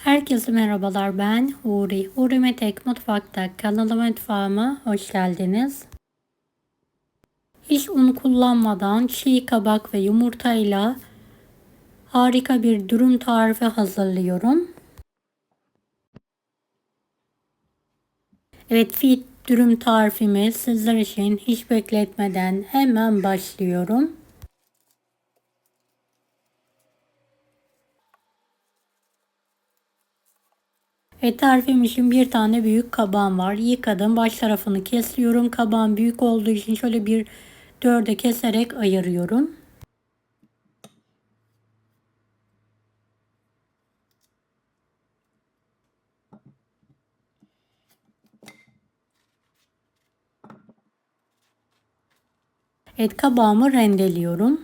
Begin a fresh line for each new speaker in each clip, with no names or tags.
Herkese merhabalar, ben Huri. Huri Metek Mutfak'ta kanalıma, mutfağıma hoş geldiniz. Hiç un kullanmadan çiğ kabak ve yumurtayla harika bir dürüm tarifi hazırlıyorum. Evet, fit dürüm tarifimi sizler için hiç bekletmeden hemen başlıyorum. Tarifim için bir tane büyük kabağım var. Yıkadım. Baş tarafını kesiyorum. Kabağım büyük olduğu için şöyle bir dörde keserek ayırıyorum. Evet, kabağımı rendeliyorum.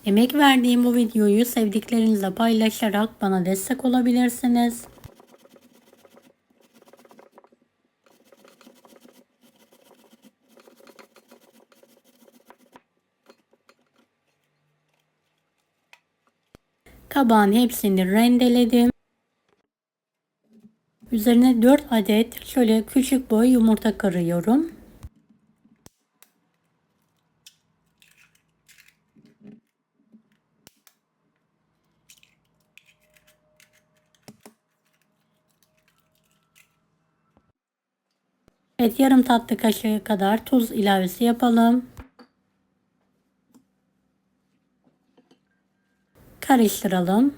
Emek verdiğim bu videoyu sevdiklerinizle paylaşarak bana destek olabilirsiniz. Kabağın hepsini rendeledim. Üzerine 4 adet şöyle küçük boy yumurta kırıyorum. Evet, yarım tatlı kaşığı kadar tuz ilavesi yapalım. Karıştıralım.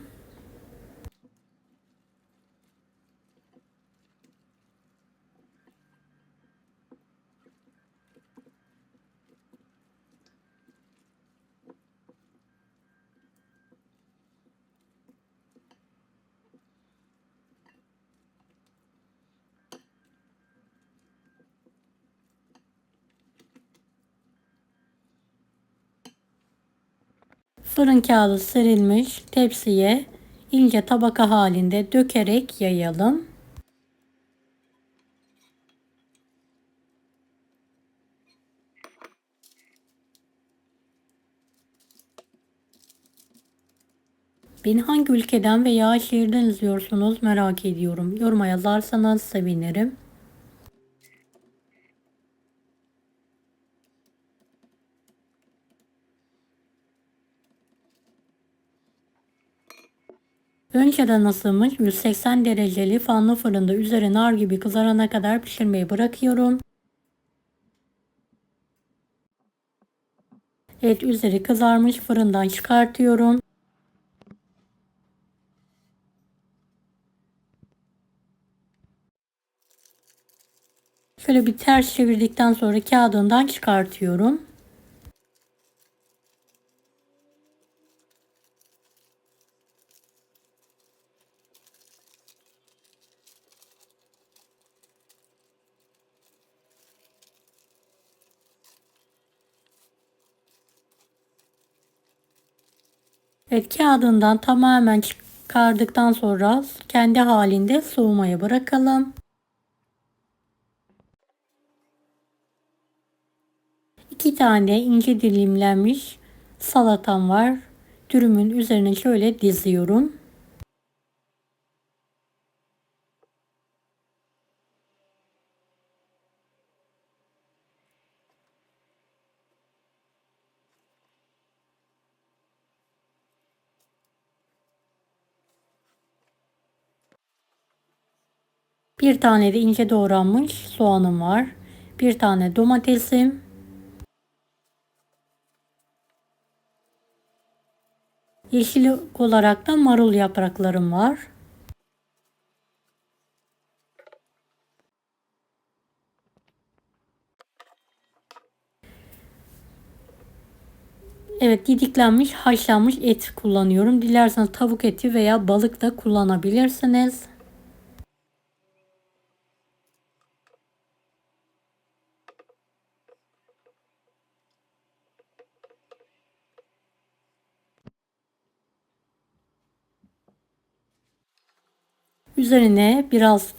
Fırın kağıdı serilmiş tepsiye ince tabaka halinde dökerek yayalım. Beni hangi ülkeden veya şehirden izliyorsunuz merak ediyorum. Yoruma yazarsanız sevinirim. Önceden ısınmış 180 dereceli fanlı fırında üzeri nar gibi kızarana kadar pişirmeyi bırakıyorum. Evet, üzeri kızarmış, fırından çıkartıyorum. Şöyle bir ters çevirdikten sonra kağıdından çıkartıyorum. Evet, kağıdından tamamen çıkardıktan sonra kendi halinde soğumaya bırakalım. 2 tane ince dilimlenmiş salatam var. Dürümün üzerine şöyle diziyorum. Bir tane de ince doğranmış soğanım var. Bir tane domatesim. Yeşil olarak da marul yapraklarım var. Evet, didiklenmiş haşlanmış et kullanıyorum. Dilerseniz tavuk eti veya balık da kullanabilirsiniz. Üzerine biraz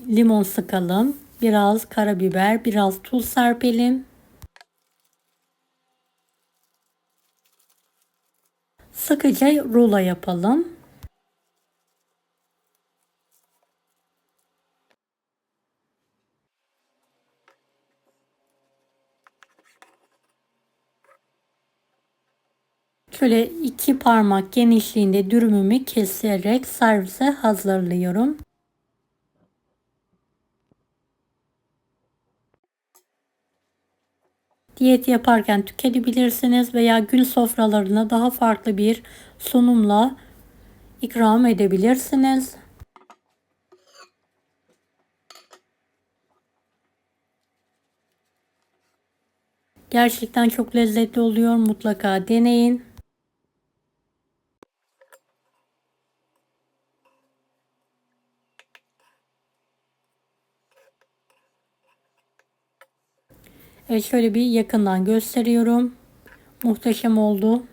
limon sıkalım. Biraz karabiber, biraz tuz serpelim. sıkıca rulo yapalım. Şöyle 2 parmak genişliğinde dürümümü keserek servise hazırlıyorum. Diyet yaparken tüketebilirsiniz veya gün sofralarına daha farklı bir sunumla ikram edebilirsiniz. Gerçekten çok lezzetli oluyor. Mutlaka deneyin. Evet, şöyle bir yakından gösteriyorum. Muhteşem oldu.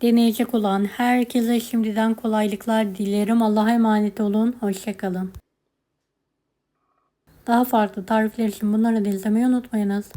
Deneyecek olan herkese şimdiden kolaylıklar dilerim. Allah'a emanet olun. Hoşça kalın. Daha farklı tarifler için bunları da izlemeyi unutmayınız.